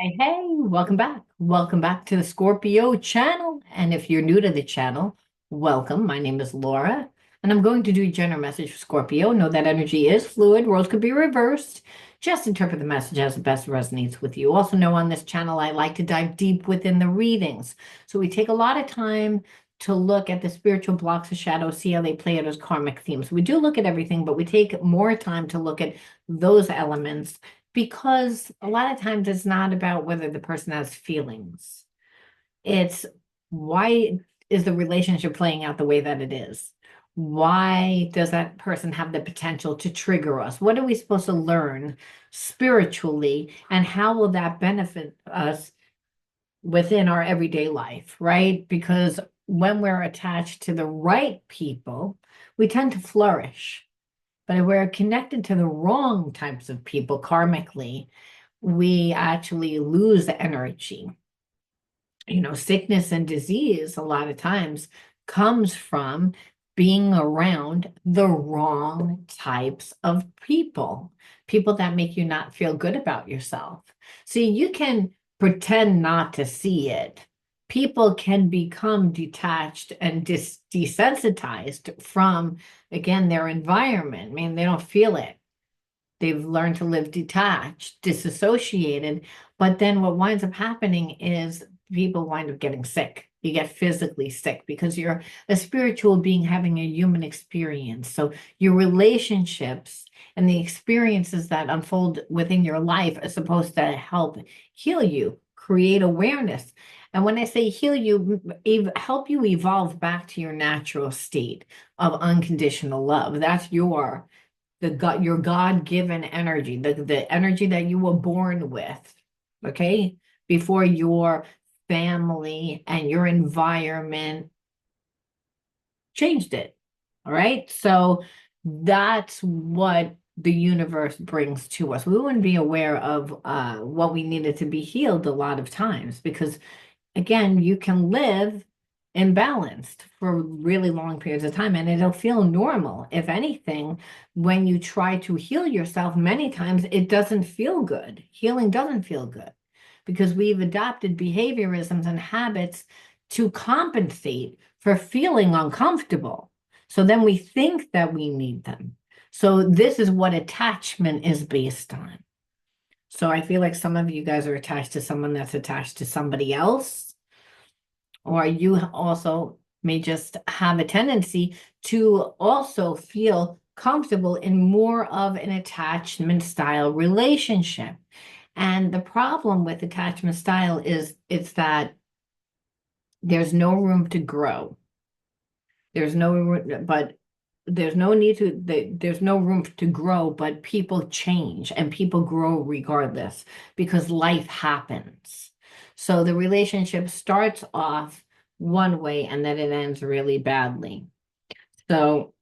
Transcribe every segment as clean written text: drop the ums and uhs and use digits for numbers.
Hey, hey, welcome back. Welcome back to the Scorpio channel. And if you're new to the channel, welcome. My name is Laura, and I'm going to do a general message for Scorpio. Know that energy is fluid, roles could be reversed. Just interpret the message as it best resonates with you. Also, know on this channel, I like to dive deep within the readings. So we take a lot of time to look at the spiritual blocks of shadow, see how they play out as karmic themes. We do look at everything, but we take more time to look at those elements because a lot of times it's not about whether the person has feelings. It's why is the relationship playing out the way that it is? Why does that person have the potential to trigger us? What are we supposed to learn spiritually? And how will that benefit us within our everyday life, right? Because when we're attached to the right people, we tend to flourish. But if we're connected to the wrong types of people karmically, we actually lose the energy. Sickness and disease a lot of times comes from being around the wrong types of people, people that make you not feel good about yourself. See, you can pretend not to see it. People can become detached and desensitized from, again, their environment. I mean, they don't feel it. They've learned to live detached, disassociated. But then what winds up happening is people wind up getting sick. You get physically sick because you're a spiritual being having a human experience. So your relationships and the experiences that unfold within your life are supposed to help heal you, create awareness. And when I say heal you, help you evolve back to your natural state of unconditional love. That's your God-given energy, the energy that you were born with, okay? Before your family and your environment changed it. All right. So that's what the universe brings to us. We wouldn't be aware of what we needed to be healed a lot of times because again, you can live imbalanced for really long periods of time and it'll feel normal. If anything, when you try to heal yourself, many times it doesn't feel good. Healing doesn't feel good because we've adopted behaviorisms and habits to compensate for feeling uncomfortable. So then we think that we need them. So this is what attachment is based on. So I feel like some of you guys are attached to someone that's attached to somebody else, or you also may just have a tendency to also feel comfortable in more of an attachment style relationship. And the problem with attachment style is it's that there's no room to grow. There's no, but there's no need to, there's no room to grow, but people change and people grow regardless because life happens. So the relationship starts off one way and then it ends really badly. So,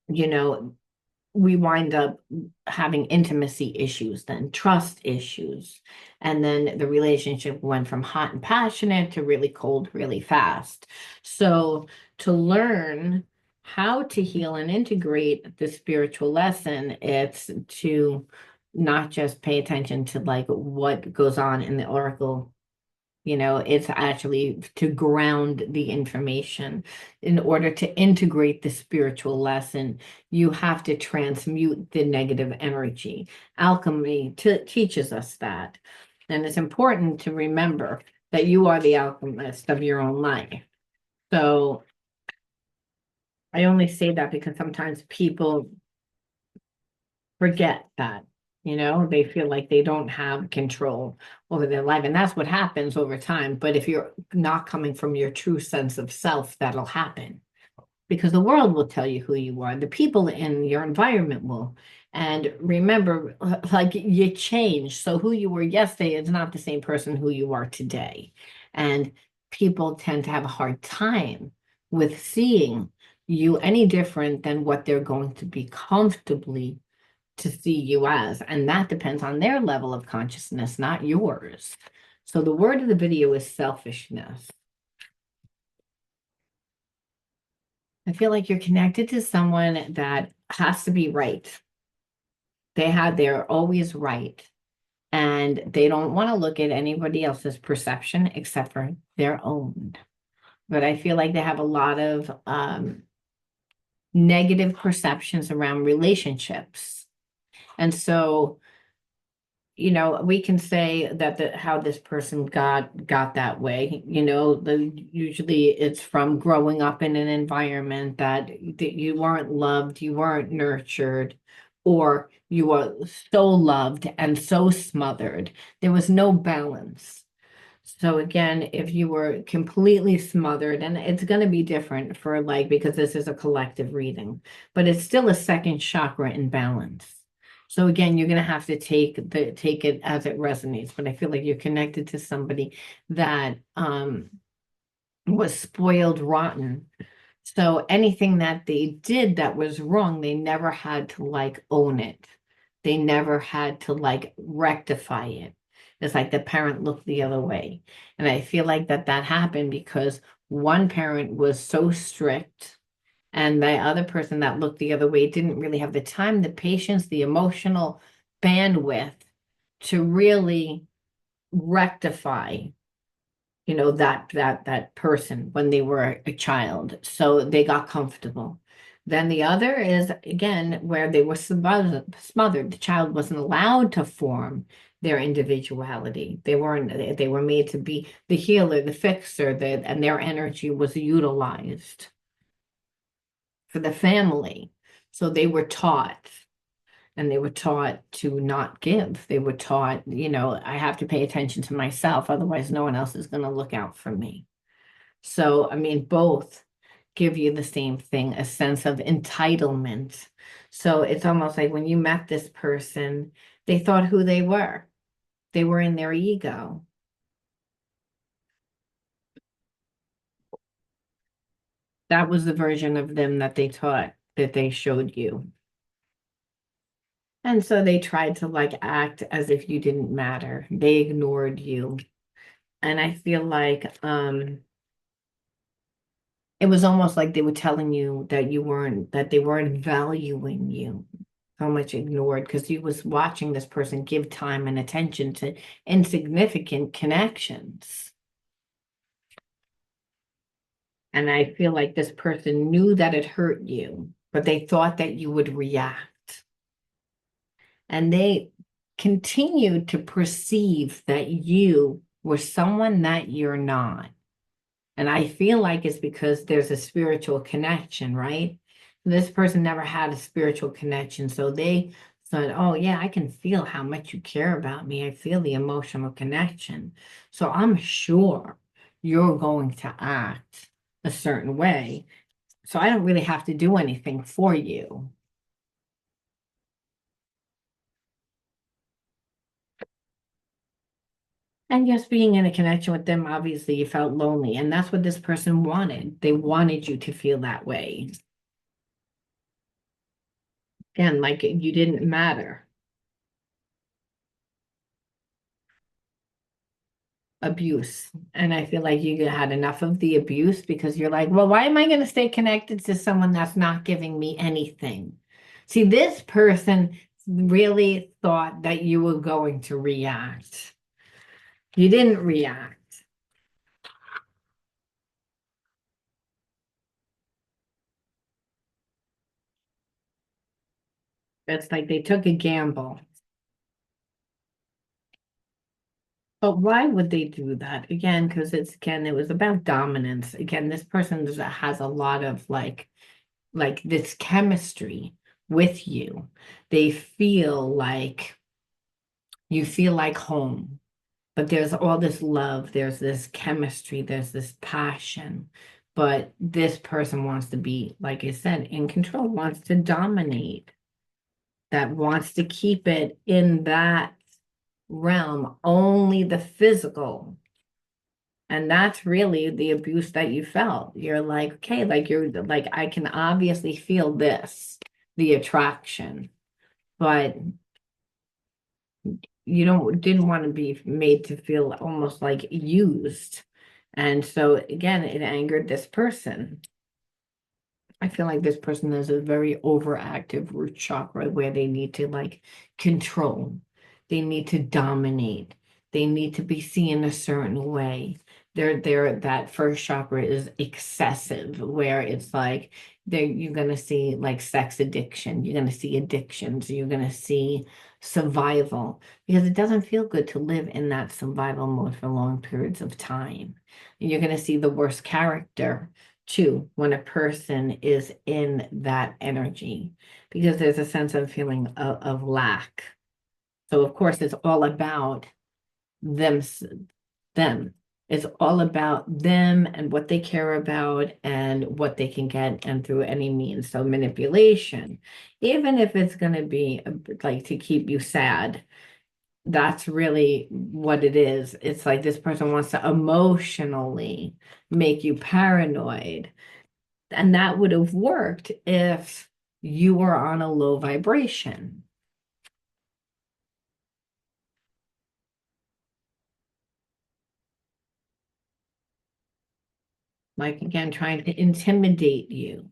you know, we wind up having intimacy issues, then trust issues. And then the relationship went from hot and passionate to really cold, really fast. So to learn how to heal and integrate the spiritual lesson, it's to not just pay attention to like what goes on in the oracle. It's actually to ground the information. In order to integrate the spiritual lesson, you have to transmute the negative energy. Alchemy teaches us that. And it's important to remember that you are the alchemist of your own life. So I only say that because sometimes people forget that. They feel like they don't have control over their life. And that's what happens over time. But if you're not coming from your true sense of self, that'll happen because the world will tell you who you are. The people in your environment will. And remember, like you change. So who you were yesterday is not the same person who you are today. And people tend to have a hard time with seeing you any different than what they're going to be comfortably to see you as, and that depends on their level of consciousness, not yours. So the word of the video is selfishness. I feel like you're connected to someone that has to be right. They're always right. and they don't want to look at anybody else's perception except for their own. But I feel like they have a lot of negative perceptions around relationships. And so, we can say that how this person got that way. Usually it's from growing up in an environment that you weren't loved, you weren't nurtured, or you were so loved and so smothered. There was no balance. So again, if you were completely smothered, and it's going to be different for like, because this is a collective reading, but it's still a second chakra imbalance. So again, you're going to have to take it as it resonates. But I feel like you're connected to somebody that was spoiled rotten. So anything that they did that was wrong, they never had to like own it. They never had to like rectify it. It's like the parent looked the other way. And I feel like that happened because one parent was so strict, and the other person that looked the other way didn't really have the time, the patience, the emotional bandwidth to really rectify, that person when they were a child. So they got comfortable. Then the other is again where they were smothered. The child wasn't allowed to form their individuality. They were made to be the healer, the fixer, and their energy was utilized for the family. So they were taught, and they were taught to not give. They were taught, I have to pay attention to myself, otherwise no one else is going to look out for me. So, I mean, both give you the same thing, a sense of entitlement. So it's almost like when you met this person, they thought who they were. They were in their ego. That was the version of them that they taught, that they showed you. And so they tried to like act as if you didn't matter. They ignored you. And I feel like it was almost like they were telling you that they weren't valuing you. So much ignored because you was watching this person give time and attention to insignificant connections. And I feel like this person knew that it hurt you, but they thought that you would react. And they continued to perceive that you were someone that you're not. And I feel like it's because there's a spiritual connection, right? This person never had a spiritual connection. So they said, oh, yeah, I can feel how much you care about me. I feel the emotional connection. So I'm sure you're going to act a certain way. So I don't really have to do anything for you. And just being in a connection with them, obviously you felt lonely. And that's what this person wanted. They wanted you to feel that way. Again, like you didn't matter. Abuse. And I feel like you had enough of the abuse because you're like, well, why am I going to stay connected to someone that's not giving me anything? See, this person really thought that you were going to react. You didn't react. It's like they took a gamble. But why would they do that? Again, because it was about dominance. Again, this person has a lot of like this chemistry with you. They feel like you feel like home, but there's all this love, there's this chemistry, there's this passion. But this person wants to be, like I said, in control, wants to dominate, that wants to keep it in that realm, only the physical. And that's really the abuse that you felt. You're like, okay, like you're like, I can obviously feel this, the attraction, but you don't didn't want to be made to feel almost like used. And so again, it angered this person. I feel like this person is a very overactive root chakra where they need to like control. They need to dominate. They need to be seen a certain way. That first chakra is excessive, where it's like you're gonna see like sex addiction, you're gonna see addictions, you're gonna see survival, because it doesn't feel good to live in that survival mode for long periods of time. You're gonna see the worst character too when a person is in that energy, because there's a sense of feeling of lack. So of course it's all about them them. It's all about them and what they care about and what they can get and through any means. So manipulation, even if it's going to be like to keep you sad, that's really what it is. It's like this person wants to emotionally make you paranoid. And that would have worked if you were on a low vibration. Like again, trying to intimidate you.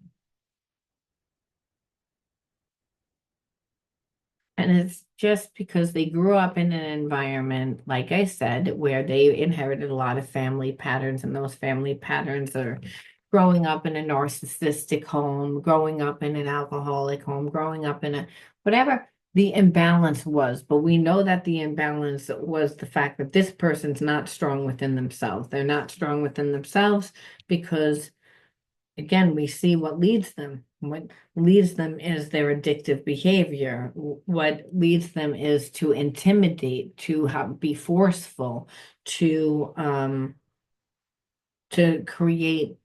And it's just because they grew up in an environment, like I said, where they inherited a lot of family patterns, and those family patterns are growing up in a narcissistic home, growing up in an alcoholic home, growing up in a whatever the imbalance was. But we know that the imbalance was the fact that this person's not strong within themselves. They're not strong within themselves because again, we see what leads them. What leads them is their addictive behavior. What leads them is to intimidate, to be forceful, to create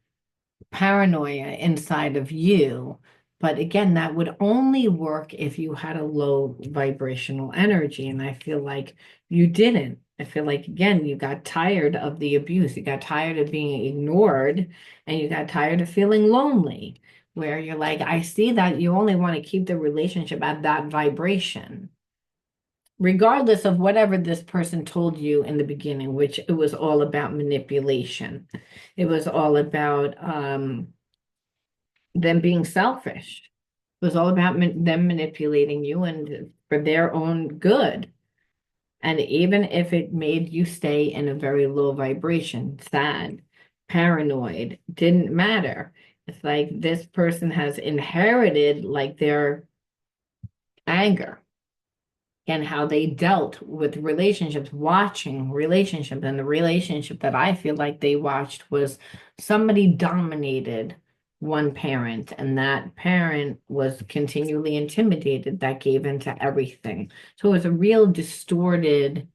paranoia inside of you. But again, that would only work if you had a low vibrational energy. And I feel like you didn't. I feel like, again, you got tired of the abuse. You got tired of being ignored and you got tired of feeling lonely, where you're like, I see that you only want to keep the relationship at that vibration, regardless of whatever this person told you in the beginning, which it was all about manipulation. It was all about, them being selfish. It was all about them manipulating you and for their own good. And even if it made you stay in a very low vibration, sad, paranoid, didn't matter. It's like this person has inherited like their anger and how they dealt with relationships, watching relationships. And the relationship that I feel like they watched was somebody dominated one parent, and that parent was continually intimidated, that gave into everything. So it was a real distorted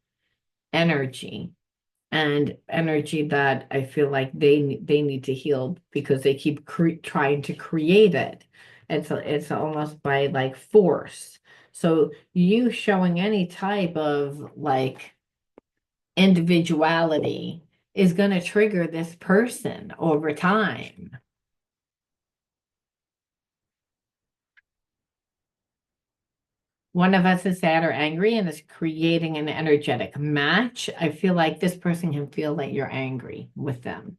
energy and energy that I feel like they need to heal because they keep trying to create it. It's almost by like force. So you showing any type of like individuality is going to trigger this person over time. One of us is sad or angry and is creating an energetic match. I feel like this person can feel that you're angry with them.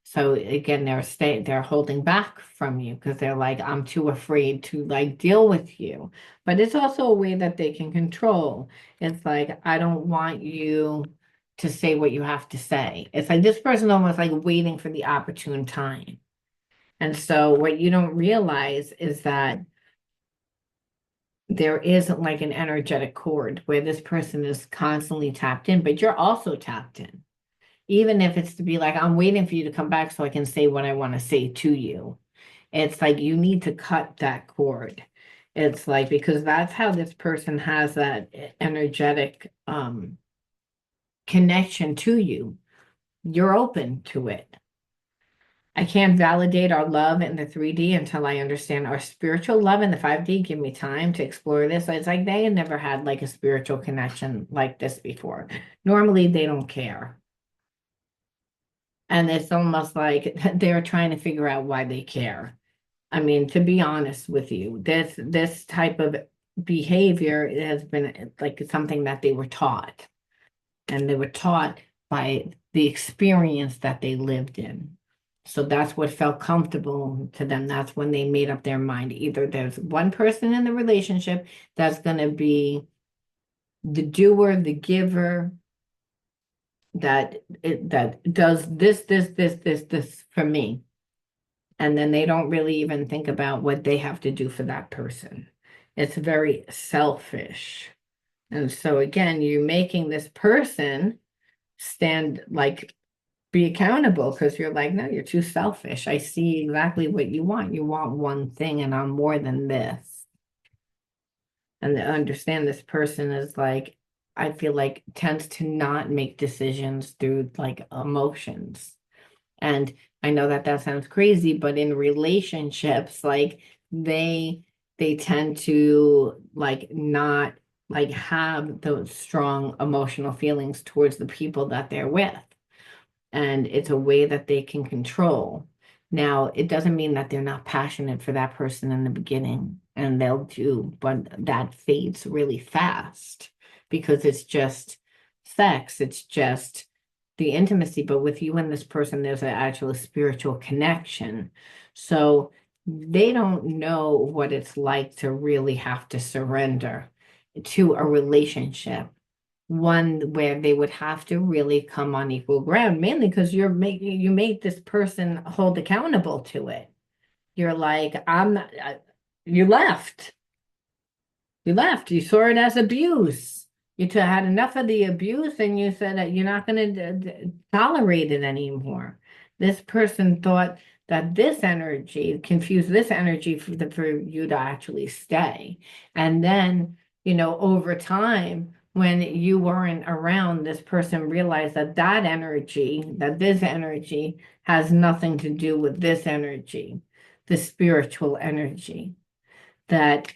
So again, they're holding back from you because they're like, I'm too afraid to like deal with you. But it's also a way that they can control. It's like, I don't want you to say what you have to say. It's like this person almost like waiting for the opportune time. And so what you don't realize is that there isn't like an energetic cord where this person is constantly tapped in, but you're also tapped in. Even if it's to be like, I'm waiting for you to come back so I can say what I want to say to you. It's like you need to cut that cord. It's like because that's how this person has that energetic connection to you. You're open to it. I can't validate our love in the 3D until I understand our spiritual love in the 5D. Give me time to explore this. It's like they had never had like a spiritual connection like this before. Normally they don't care. And it's almost like they're trying to figure out why they care. I mean, to be honest with you, this type of behavior has been like something that they were taught, and they were taught by the experience that they lived in. So that's what felt comfortable to them. That's when they made up their mind. Either there's one person in the relationship that's going to be the doer, the giver, that does this for me. And then they don't really even think about what they have to do for that person. It's very selfish. And so again, you're making this person stand like be accountable because you're like, no, you're too selfish. I see exactly what you want. You want one thing, and I'm more than this. And to understand this person is like, I feel like tends to not make decisions through like emotions. And I know that that sounds crazy, but in relationships, like they they tend to like not like have those strong emotional feelings towards the people that they're with, and it's a way that they can control. Now, it doesn't mean that they're not passionate for that person in the beginning, and they'll do, but that fades really fast because it's just sex, it's just the intimacy. But with you and this person, there's an actual spiritual connection. So they don't know what it's like to really have to surrender to a relationship, one where they would have to really come on equal ground, mainly because you make this person hold accountable to it. You're like, I'm not, you left. You left. You saw it as abuse. Had enough of the abuse, and you said that you're not going to tolerate it anymore. This person thought that this energy confused this energy for you to actually stay. And then, over time, when you weren't around, this person realized that this energy has nothing to do with this energy, the spiritual energy. That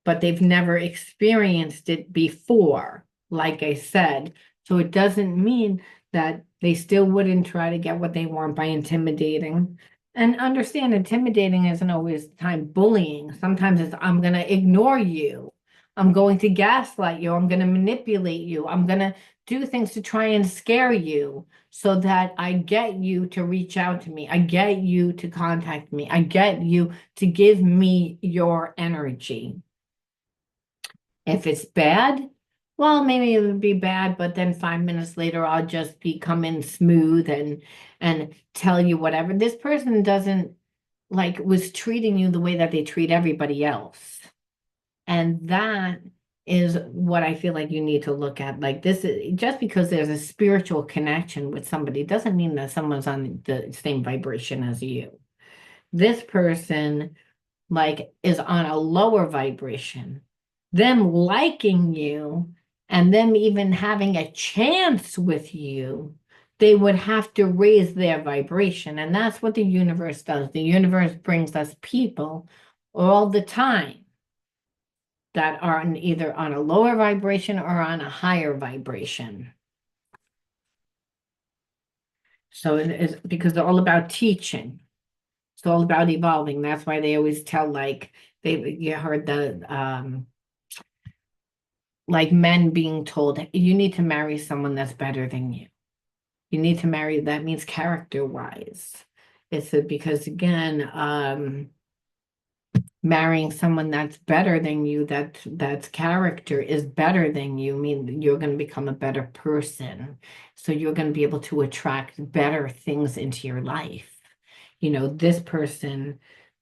but they've never experienced it before, like I said. So it doesn't mean that they still wouldn't try to get what they want by intimidating. And understand, intimidating isn't always the time bullying. Sometimes it's, I'm going to ignore you. I'm going to gaslight you. I'm going to manipulate you. I'm going to do things to try and scare you so that I get you to reach out to me. I get you to contact me. I get you to give me your energy. If it's bad, well, maybe it would be bad, but then 5 minutes later, I'll just be coming smooth and tell you whatever. This person doesn't like was treating you the way that they treat everybody else. And that is what I feel like you need to look at. Like this is just because there's a spiritual connection with somebody doesn't mean that someone's on the same vibration as you. This person like is on a lower vibration, them liking you and them even having a chance with you, they would have to raise their vibration. And that's what the universe does. The universe brings us people all the time that are either on a lower vibration or on a higher vibration. So it is because they're all about teaching. It's all about evolving. That's why they always tell like you heard the like men being told you need to marry someone that's better than you. You need to marry, that means character wise. Because again, marrying someone that's better than you, that's character is better than you, mean you're going to become a better person. So you're going to be able to attract better things into your life. This person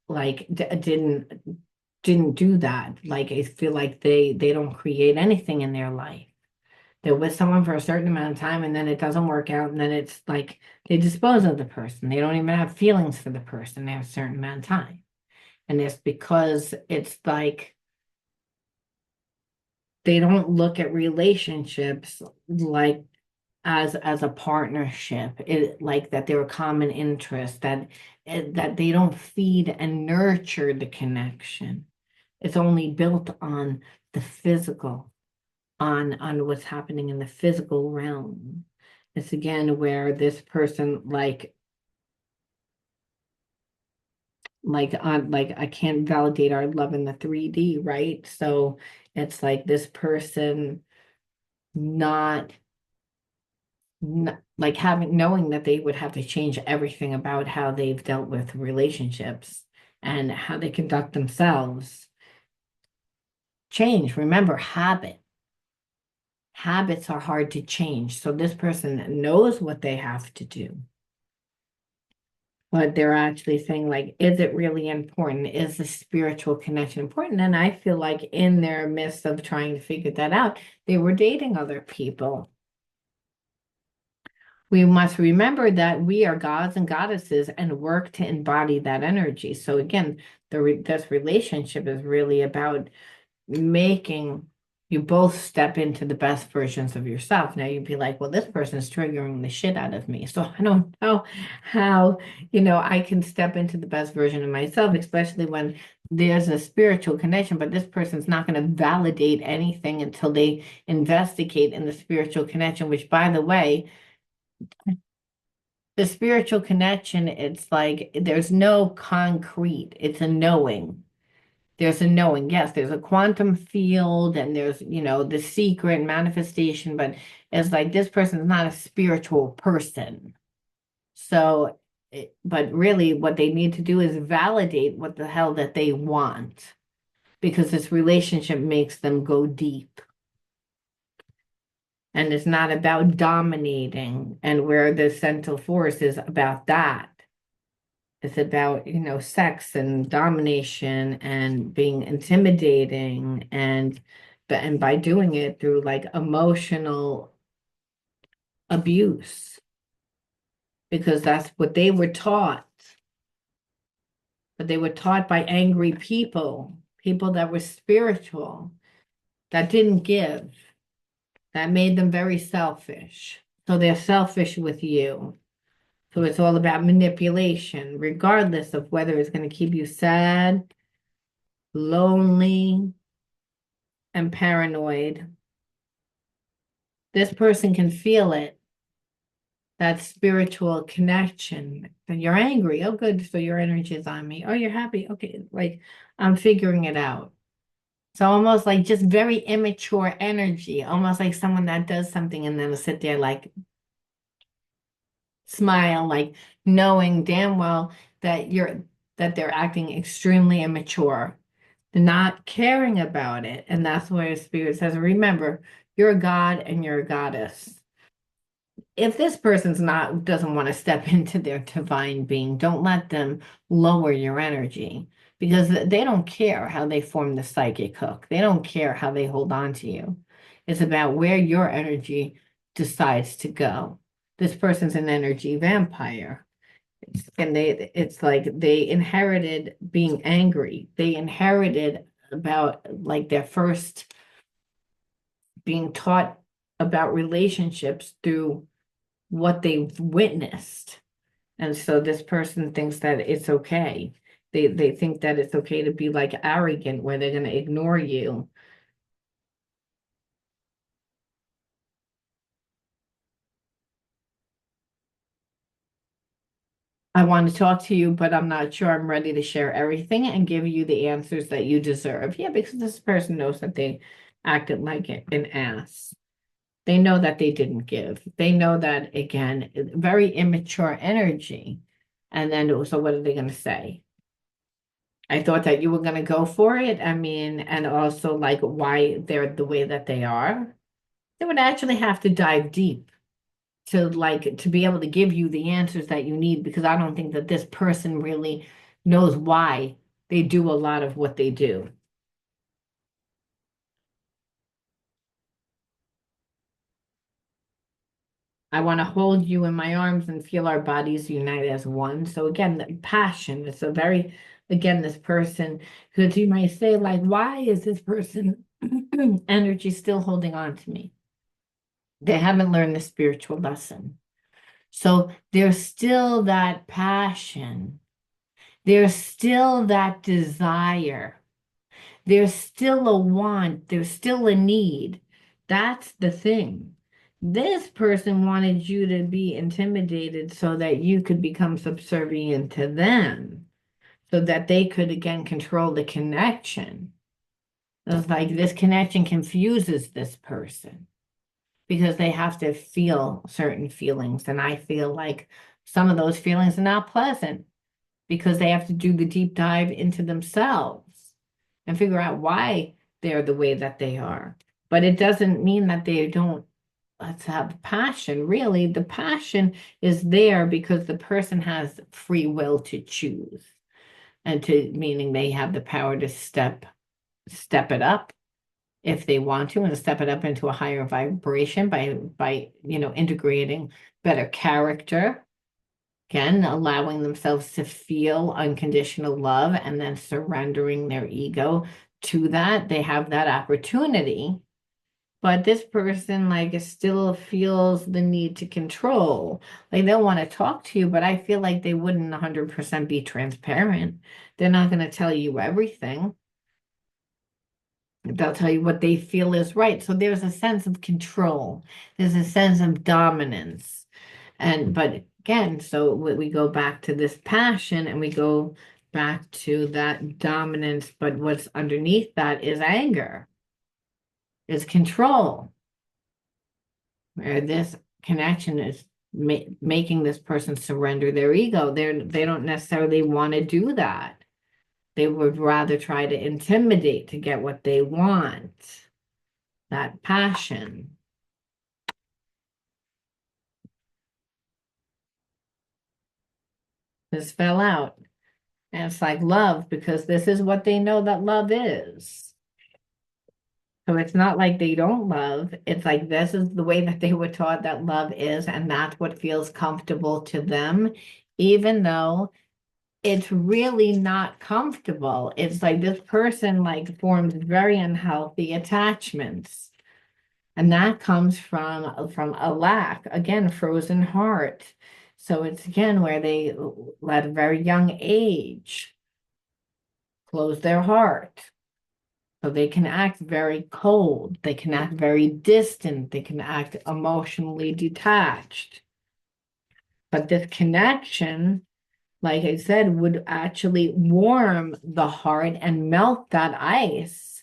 like didn't do that. Like I feel like they don't create anything in their life. They're with someone for a certain amount of time and then it doesn't work out, and then it's like they dispose of the person. They don't even have feelings for the person. They have a certain amount of time. And it's because it's like they don't look at relationships like as a partnership, like that they're a common interest, that they don't feed and nurture the connection. It's only built on the physical, on what's happening in the physical realm. It's again where this person like I can't validate our love in the 3D, right? So it's like this person not, not like having knowing that they would have to change everything about how they've dealt with relationships and how they conduct themselves. Change, remember, habit. habits are hard to change. So this person knows what they have to do, but they're actually saying, like, is it really important? Is the spiritual connection important? And I feel like in their midst of trying to figure that out, they were dating other people. We must remember that we are gods and goddesses and work to embody that energy. So again, this relationship is really about making you both step into the best versions of yourself. Now you'd be like, well, this person's triggering the shit out of me. So I don't know how, I can step into the best version of myself, especially when there's a spiritual connection, but this person's not going to validate anything until they investigate in the spiritual connection, which, by the way, the spiritual connection, it's like there's no concrete, it's a knowing. There's a knowing. Yes, there's a quantum field and there's, the secret manifestation, but it's like this person is not a spiritual person. So, but really what they need to do is validate what the hell that they want because this relationship makes them go deep. And it's not about dominating and where the central force is about that. It's about, sex and domination and being intimidating and by doing it through like emotional abuse, because that's what they were taught. But they were taught by angry people, people that were spiritual, that didn't give, that made them very selfish. So they're selfish with you. So it's all about manipulation, regardless of whether it's going to keep you sad, lonely, and paranoid. This person can feel it, that spiritual connection. And you're angry. Oh, good. So your energy is on me. Oh, you're happy. Okay. Like I'm figuring it out. So almost like just very immature energy, almost like someone that does something and then will sit there like smile, like knowing damn well that they're acting extremely immature. They're not caring about it. And that's where Spirit says, remember, you're a god and you're a goddess. If this person's not doesn't want to step into their divine being, don't let them lower your energy because they don't care how they form the psychic hook. They don't care how they hold on to you. It's about where your energy decides to go. This person's an energy vampire. It's like they inherited being angry. They inherited about like their first being taught about relationships through what they've witnessed. And so this person thinks that it's okay. They think that it's okay to be like arrogant where they're going to ignore you. I want to talk to you, but I'm not sure I'm ready to share everything and give you the answers that you deserve. Yeah, because this person knows that they acted like an ass. They know that they didn't give. They know that, again, very immature energy. And then, so what are they going to say? I thought that you were going to go for it. I mean, and also like why they're the way that they are. They would actually have to dive deep to be able to give you the answers that you need because I don't think that this person really knows why they do a lot of what they do. I want to hold you in my arms and feel our bodies unite as one. So again, the passion. It's a very, again, this person, because you might say, like, why is this person energy still holding on to me? They haven't learned the spiritual lesson. So there's still that passion. There's still that desire. There's still a want. There's still a need. That's the thing. This person wanted you to be intimidated so that you could become subservient to them, so that they could again control the connection. It's like this connection confuses this person because they have to feel certain feelings. And I feel like some of those feelings are not pleasant because they have to do the deep dive into themselves and figure out why they're the way that they are. But it doesn't mean that they don't, let's have passion. Really, the passion is there because the person has free will to choose, and to meaning they have the power to step it up if they want to, and to step it up into a higher vibration by integrating better character, again allowing themselves to feel unconditional love and then surrendering their ego to that. They have that opportunity. But this person like still feels the need to control. Like they'll want to talk to you, but I feel like they wouldn't 100% be transparent. They're not going to tell you everything. They'll tell you what they feel is right. So there's a sense of control. There's a sense of dominance. But again, so we go back to this passion and we go back to that dominance, but what's underneath that is anger, is control, where this connection is making this person surrender their ego. They don't necessarily want to do that. They would rather try to intimidate to get what they want. That passion. This fell out. And it's like love, because this is what they know that love is. So it's not like they don't love. It's like this is the way that they were taught that love is, and that's what feels comfortable to them, even though it's really not comfortable. It's like this person like forms very unhealthy attachments. And that comes from a lack, again, frozen heart. So it's again where they, at a very young age, close their heart. So they can act very cold, they can act very distant, they can act emotionally detached. But this connection, like I said, would actually warm the heart and melt that ice,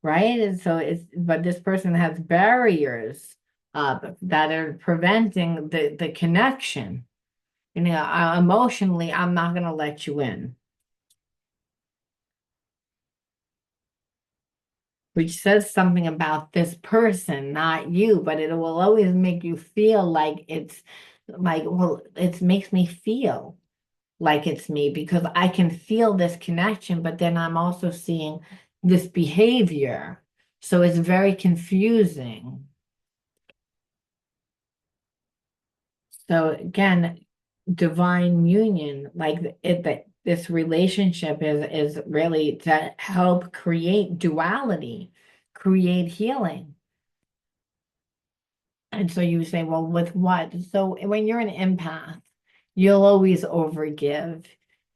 right? And so but this person has barriers that are preventing the connection. Emotionally, I'm not going to let you in, which says something about this person, not you, but it will always make you feel like it's like, well, it makes me feel like it's me because I can feel this connection, but then I'm also seeing this behavior. So it's very confusing. So again, divine union, like it that this relationship is really to help create duality, create healing. And so you say, well, with what? So when you're an empath, you'll always overgive.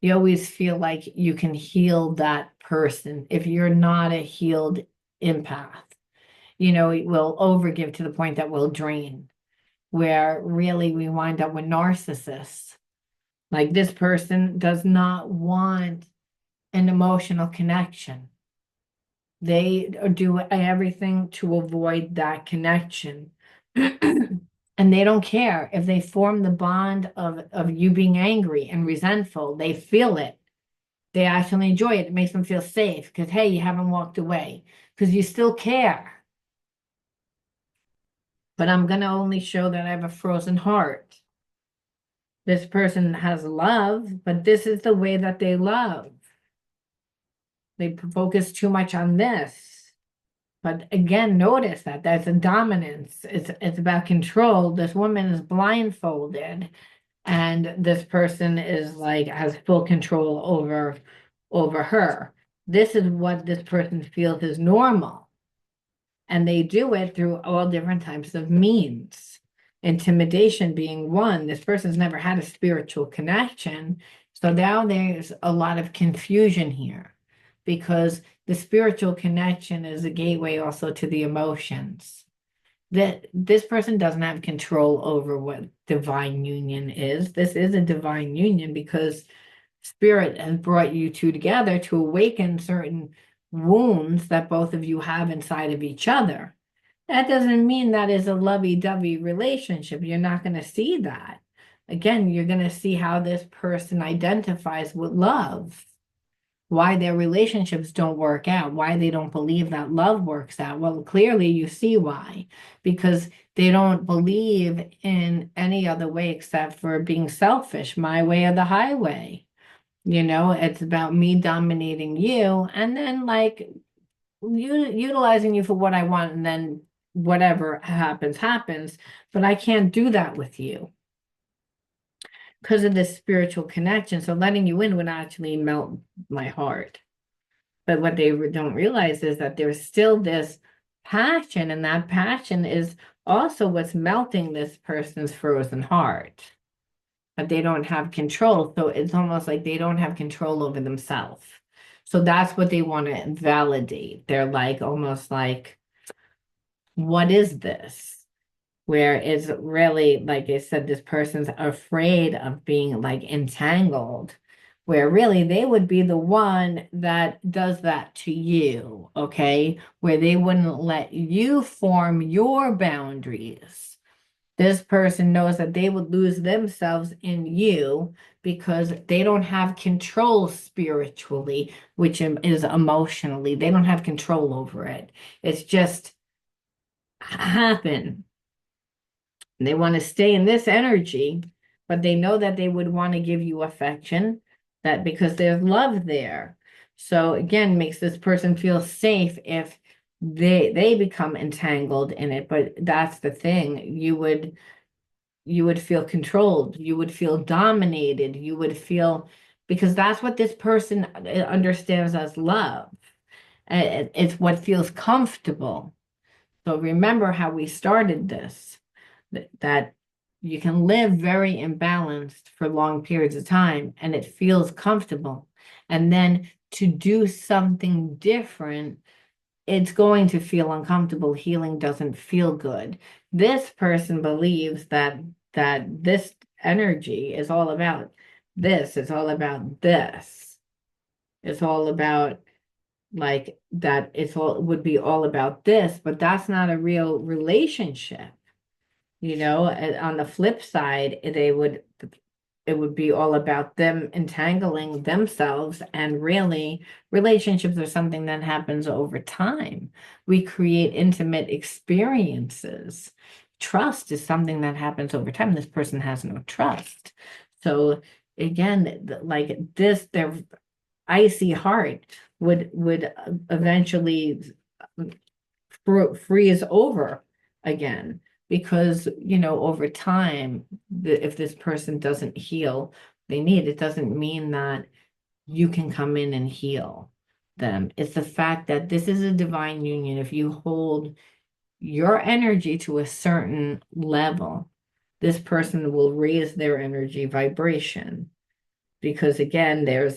You always feel like you can heal that person. If you're not a healed empath, it will overgive to the point that will drain, where really we wind up with narcissists. Like this person does not want an emotional connection. They do everything to avoid that connection. And they don't care if they form the bond of you being angry and resentful. They feel it. They actually enjoy it. It makes them feel safe because, hey, you haven't walked away because you still care. But I'm going to only show that I have a frozen heart. This person has love, but this is the way that they love. They focus too much on this. But again, notice that that's a dominance. It's about control. This woman is blindfolded, and this person is like has full control over her. This is what this person feels is normal, and they do it through all different types of means. Intimidation being one. This person's never had a spiritual connection, so now there's a lot of confusion here because the spiritual connection is a gateway also to the emotions. That this person doesn't have control over what divine union is. This is a divine union because spirit has brought you two together to awaken certain wounds that both of you have inside of each other. That doesn't mean that is a lovey-dovey relationship. You're not going to see that. Again, you're going to see how this person identifies with love. why their relationships don't work out, why they don't believe that love works out. Well, clearly you see why, because they don't believe in any other way except for being selfish, my way or the highway. It's about me dominating you and then like utilizing you for what I want, and then whatever happens, happens. But I can't do that with you because of this spiritual connection. So letting you in would actually melt my heart. But what they don't realize is that there's still this passion, and that passion is also what's melting this person's frozen heart. But they don't have control. So it's almost like they don't have control over themselves. So that's what they want to validate. They're like almost like, what is this? Where it's really, like I said, this person's afraid of being like entangled, where really they would be the one that does that to you, okay? Where they wouldn't let you form your boundaries. This person knows that they would lose themselves in you because they don't have control spiritually, which is emotionally. They don't have control over it. It's just happen. They want to stay in this energy, but they know that they would want to give you affection, that because there's love there. So again, makes this person feel safe if they become entangled in it. But that's the thing. You would feel controlled, you would feel dominated, you would feel, because that's what this person understands as love. It's what feels comfortable. So remember how we started this, that you can live very imbalanced for long periods of time and it feels comfortable. And then to do something different, it's going to feel uncomfortable. Healing doesn't feel good. This person believes that this energy is all about this. It's all about this. It's all about like that. It would be all about this, but that's not a real relationship. On the flip side, it would be all about them entangling themselves, and really relationships are something that happens over time. We create intimate experiences. Trust is something that happens over time. This person has no trust. So again, like this, their icy heart would eventually freeze over again, because over time, if this person doesn't heal they need, it doesn't mean that you can come in and heal them. It's the fact that this is a divine union. If you hold your energy to a certain level, this person will raise their energy vibration, because again, they're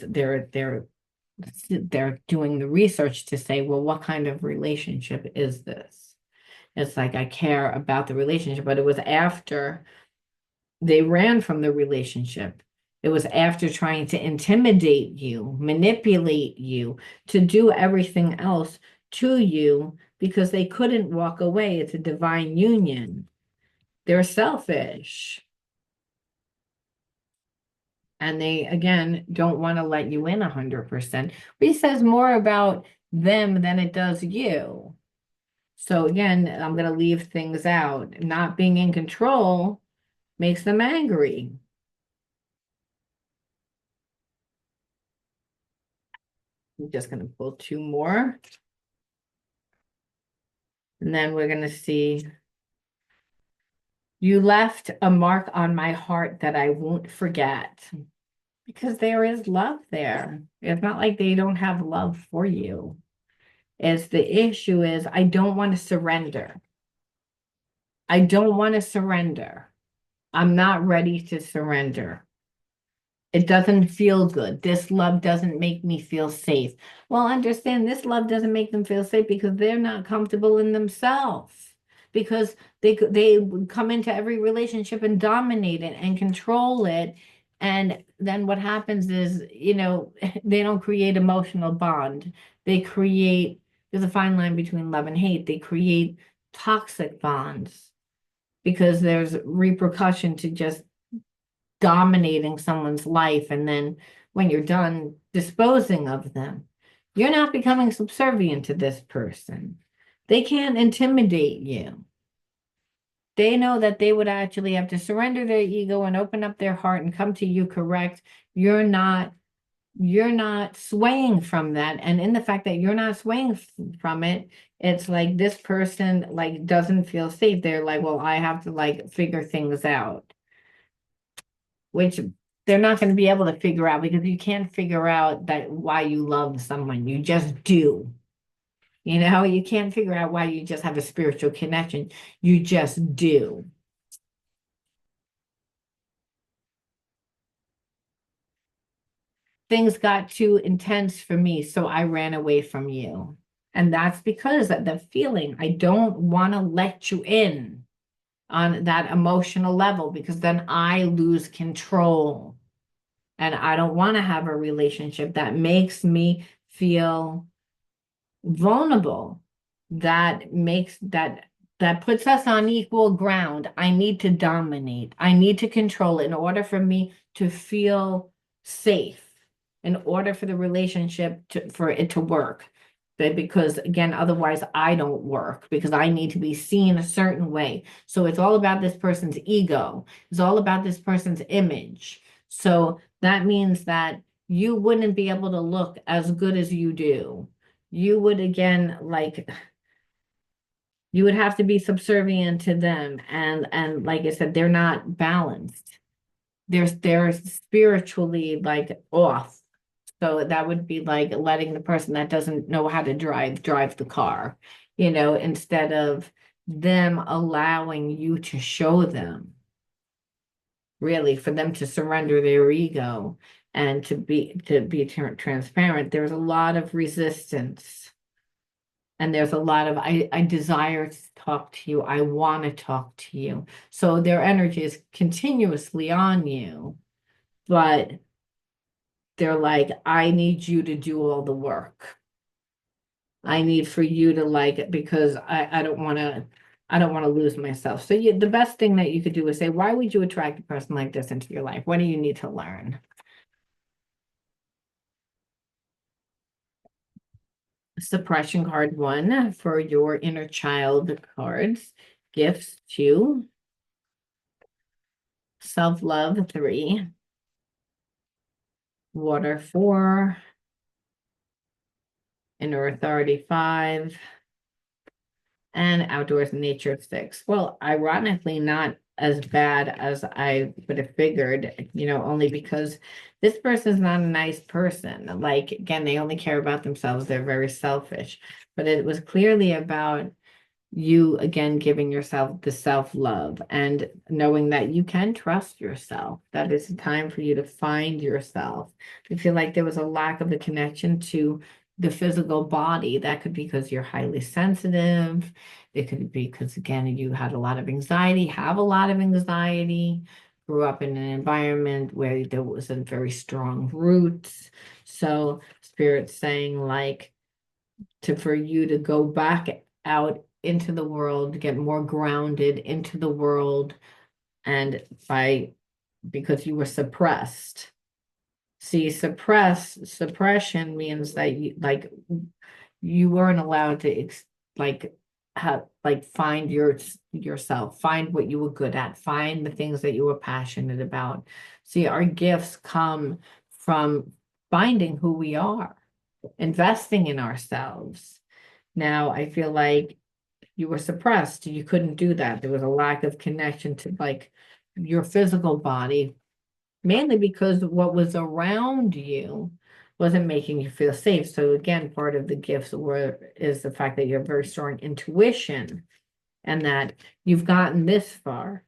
doing the research to say, well, what kind of relationship is this? It's like, I care about the relationship, but it was after they ran from the relationship. It was after trying to intimidate you, manipulate you, to do everything else to you, because they couldn't walk away. It's a divine union. They're selfish. And they, again, don't want to let you in 100%. But he says more about them than it does you. So again, I'm going to leave things out. Not being in control makes them angry. I'm just going to pull two more. And then we're going to see, you left a mark on my heart that I won't forget. Because there is love there. It's not like they don't have love for you. It's the issue is, I don't want to surrender. I don't want to surrender. I'm not ready to surrender. It doesn't feel good. This love doesn't make me feel safe. Well, understand, this love doesn't make them feel safe because they're not comfortable in themselves. Because they would come into every relationship and dominate it and control it. And then what happens is, they don't create emotional bond. There's a fine line between love and hate. They create toxic bonds because there's repercussion to just dominating someone's life, and then when you're done disposing of them, you're not becoming subservient to this person. They can't intimidate you. They know that they would actually have to surrender their ego and open up their heart and come to you correct. You're not you're not swaying from that. And in the fact that you're not swaying from it, it's like this person like doesn't feel safe. They're like, well, I have to like figure things out, which they're not going to be able to figure out because you can't figure out that why you love someone. You just do. You know, you can't figure out why you just have a spiritual connection. You just do. Things got too intense for me, so I ran away from you. And that's because of the feeling, I don't want to let you in on that emotional level because then I lose control. And I don't want to have a relationship that makes me feel vulnerable, that puts us on equal ground. I need to dominate. I need to control in order for me to feel safe, in order for the relationship for it to work. But because again, otherwise I don't work because I need to be seen a certain way. So it's all about this person's ego. It's all about this person's image. So that means that you wouldn't be able to look as good as you do. You would again like you would have to be subservient to them, and like I said, they're not balanced. They're spiritually like off. So that would be like letting the person that doesn't know how to drive the car, instead of them allowing you to show them, really, for them to surrender their ego and to be transparent. There's a lot of resistance. And there's a lot of, I desire to talk to you. I want to talk to you. So their energy is continuously on you, but they're like, I need you to do all the work. I need for you to like, because I don't want to lose myself. So the best thing that you could do is say, why would you attract a person like this into your life? What do you need to learn? Suppression card one for your inner child cards. Gifts two. Self-love three. Water four. Inner authority five. And outdoors nature six. Well, ironically, not as bad as I would have figured, only because this person is not a nice person. Like, again, they only care about themselves. They're very selfish. But it was clearly about you again giving yourself the self-love and knowing that you can trust yourself, that it's time for you to find yourself. I feel like there was a lack of a connection to the physical body. That could be because you're highly sensitive. It could be because again you had a lot of anxiety, have a lot of anxiety, grew up in an environment where there wasn't very strong roots. So spirit's saying like for you to go back out into the world, get more grounded into the world, and because you were suppressed. See, suppression means that you weren't allowed to like have like find yourself, find what you were good at, find the things that you were passionate about. See, our gifts come from finding who we are, investing in ourselves. Now, I feel like you were suppressed. You couldn't do that. There was a lack of connection to like your physical body, mainly because what was around you wasn't making you feel safe. So again, part of the gifts is the fact that you have very strong intuition and that you've gotten this far.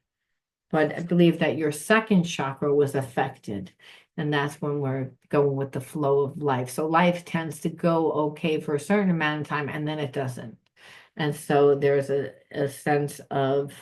But I believe that your second chakra was affected. And that's when we're going with the flow of life. So life tends to go okay for a certain amount of time and then it doesn't. And so there's a sense of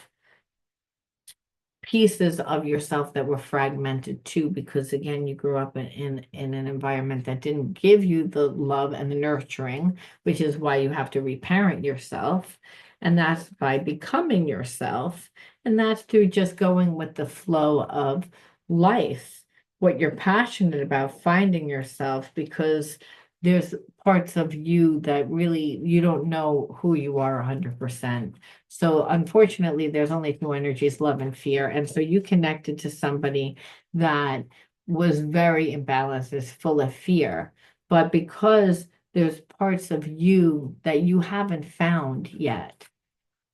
pieces of yourself that were fragmented too, because again, you grew up in an environment that didn't give you the love and the nurturing, which is why you have to reparent yourself. And that's by becoming yourself. And that's through just going with the flow of life. what you're passionate about, finding yourself, because there's parts of you that really you don't know who you are 100%. So unfortunately, there's only two energies, love and fear. And so you connected to somebody that was very imbalanced, is full of fear. But because there's parts of you that you haven't found yet,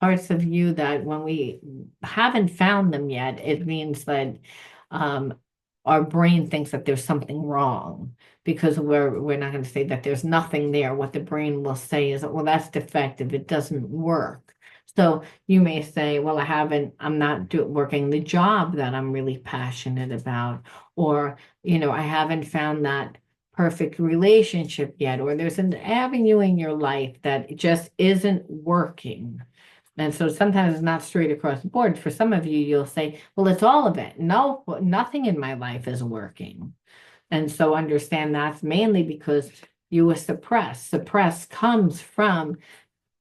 parts of you that when we haven't found them yet, it means that um, our brain thinks that there's something wrong, because we're not going to say that there's nothing there. What the brain will say is, well, that's defective. It doesn't work. So you may say, well, I'm not working the job that I'm really passionate about, or, I haven't found that perfect relationship yet, or there's an avenue in your life that just isn't working. And so sometimes it's not straight across the board. For some of you, you'll say, well, it's all of it. No, nothing in my life is working. And so understand that's mainly because you were suppressed. Suppressed comes from,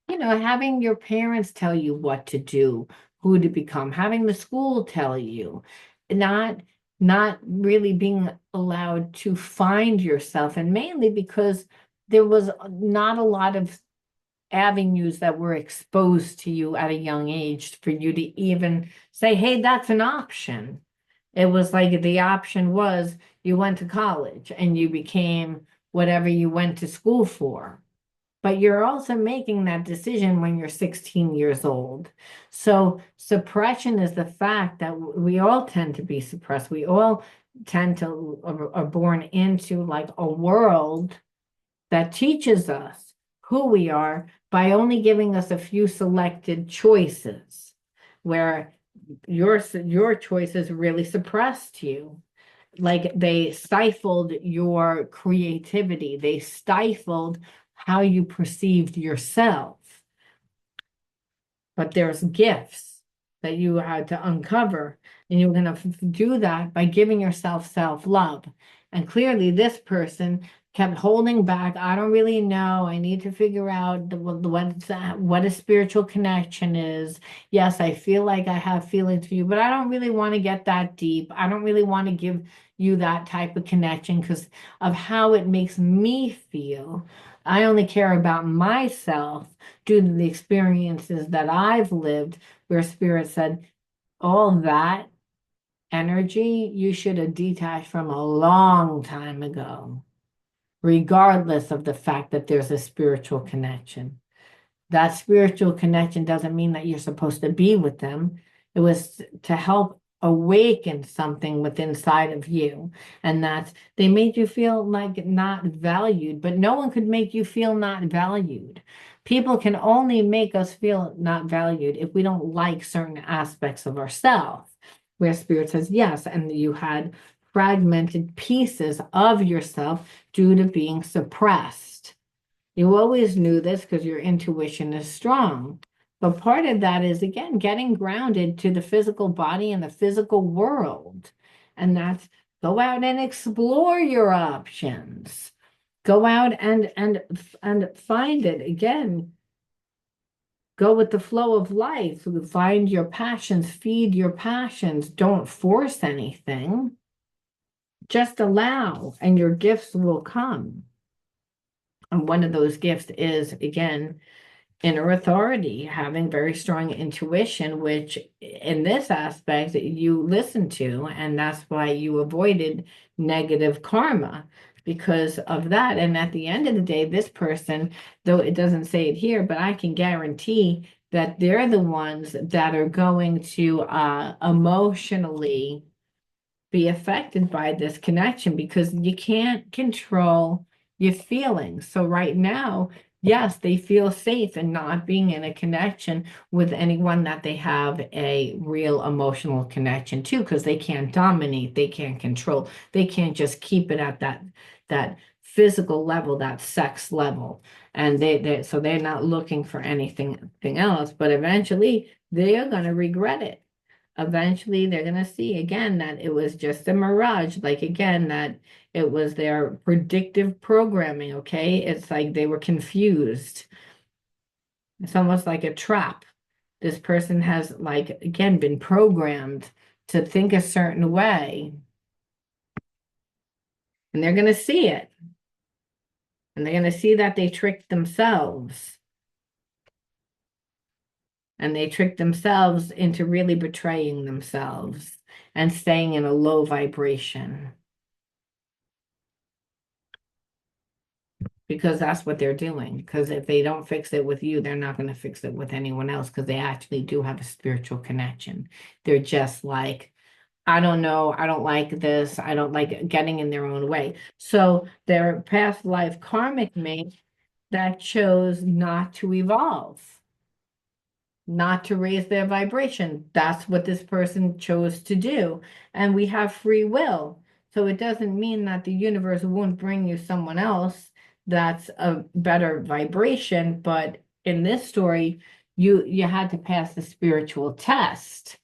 having your parents tell you what to do, who to become, having the school tell you, not not really being allowed to find yourself, and mainly because there was not a lot of avenues that were exposed to you at a young age for you to even say, hey, that's an option. It was like the option was you went to college and you became whatever you went to school for. But you're also making that decision when you're 16 years old. So suppression is the fact that we all tend to be suppressed. We all tend to are born into like a world that teaches us who we are by only giving us a few selected choices, where your choices really suppressed you. Like they stifled your creativity, they stifled how you perceived yourself. But there's gifts that you had to uncover, and you're going to do that by giving yourself self-love. And clearly this person kept holding back. I don't really know. I need to figure out what a spiritual connection is. Yes, I feel like I have feelings for you, but I don't really want to get that deep. I don't really want to give you that type of connection because of how it makes me feel. I only care about myself due to the experiences that I've lived, where Spirit said, all that energy you should have detached from a long time ago, regardless of the fact that there's a spiritual connection. That spiritual connection doesn't mean that you're supposed to be with them. It was to help awaken something within inside of you. And that's, they made you feel like not valued, but no one could make you feel not valued. People can only make us feel not valued if we don't like certain aspects of ourselves, where Spirit says yes, and you had fragmented pieces of yourself due to being suppressed. You always knew this because your intuition is strong. But part of that is, again, getting grounded to the physical body and the physical world. And that's go out and explore your options. Go out and find it. Again, go with the flow of life. Find your passions, feed your passions. Don't force anything. Just allow, and your gifts will come. And one of those gifts is, again, inner authority, having very strong intuition, which in this aspect you listen to, and that's why you avoided negative karma because of that. And at the end of the day, this person, though it doesn't say it here, but I can guarantee that they're the ones that are going to emotionally be affected by this connection, because you can't control your feelings. So right now, yes, they feel safe in not being in a connection with anyone that they have a real emotional connection to, because they can't dominate, they can't control, they can't just keep it at that physical level, that sex level. And so they're not looking for anything else, but eventually they are going to regret it. Eventually they're going to see again that it was just a mirage, like again that it was their predictive programming. Okay, it's like they were confused. It's almost like a trap. This person has, like, again, been programmed to think a certain way, And they're going to see it. And they're going to see that they tricked themselves. And they tricked themselves into really betraying themselves and staying in a low vibration. Because that's what they're doing. Because if they don't fix it with you, they're not going to fix it with anyone else because they actually do have a spiritual connection. They're just like, I don't know, I don't like this, I don't like getting in their own way. So their past life karmic mate that chose not to evolve, not to raise their vibration. That's what this person chose to do. And we have free will. So it doesn't mean that the universe won't bring you someone else that's a better vibration. But in this story, you had to pass the spiritual test.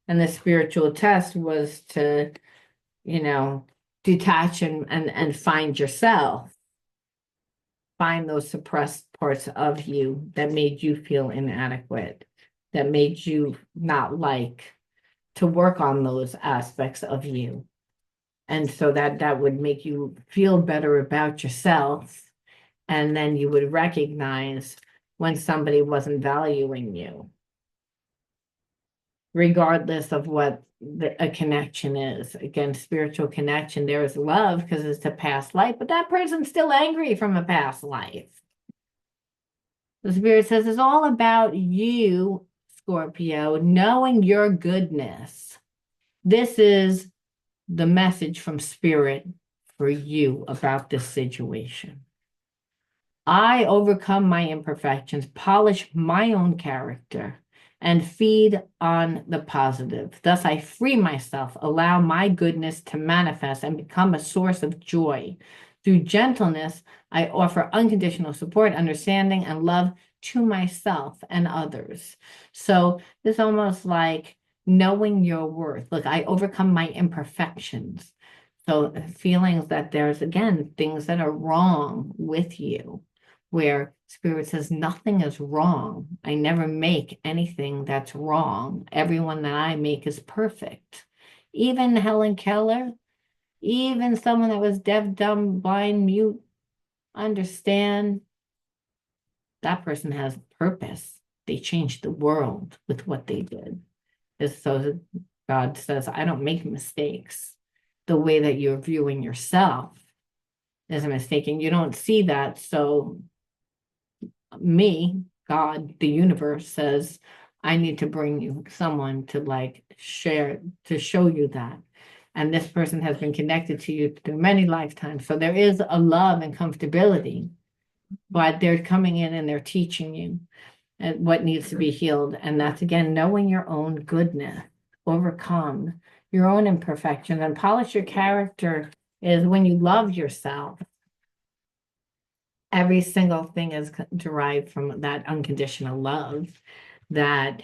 And the spiritual test was to, you know, detach and find yourself. Find those suppressed parts of you that made you feel inadequate, that made you not like to work on those aspects of you. And so that would make you feel better about yourself. And then you would recognize when somebody wasn't valuing you, regardless of what a connection is. Again, spiritual connection, there is love because it's a past life, but that person's still angry from a past life. The spirit says it's all about you, Scorpio, knowing your goodness. This is the message from spirit for you about this situation. I overcome my imperfections, polish my own character, and feed on the positive. Thus, I free myself, allow my goodness to manifest and become a source of joy. Through gentleness, I offer unconditional support, understanding, and love to myself and others. So it's almost like knowing your worth. Look, I overcome my imperfections. So feelings that there's, again, things that are wrong with you, where spirit says nothing is wrong. I never make anything that's wrong. Everyone that I make is perfect. Even Helen Keller, even someone that was deaf, dumb, blind, mute, understand that person has purpose. They changed the world with what they did. It's so God says, I don't make mistakes. The way that you're viewing yourself is a mistake, and you don't see that. So me, God, the universe says, I need to bring you someone to like share, to show you that. And this person has been connected to you through many lifetimes. So there is a love and comfortability, but they're coming in and they're teaching you what needs to be healed. And that's again, knowing your own goodness, overcome your own imperfections and polish your character is when you love yourself. Every single thing is derived from that unconditional love that,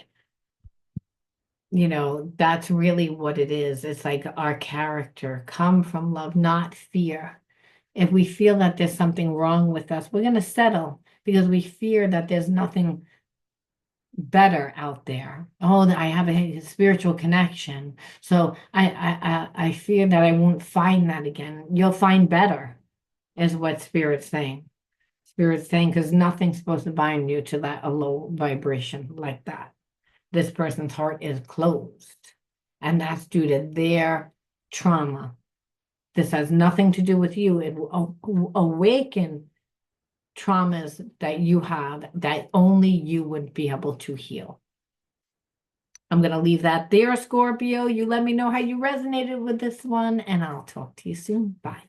that's really what it is. It's like our character come from love, not fear. If we feel that there's something wrong with us, we're going to settle because we fear that there's nothing better out there. Oh, I have a spiritual connection. So I fear that I won't find that again. You'll find better, is what Spirit's saying. Spirit's saying, because nothing's supposed to bind you to that a low vibration like that. This person's heart is closed, and that's due to their trauma. This has nothing to do with you. It will awaken traumas that you have that only you would be able to heal. I'm going to leave that there, Scorpio. You let me know how you resonated with this one, and I'll talk to you soon. Bye.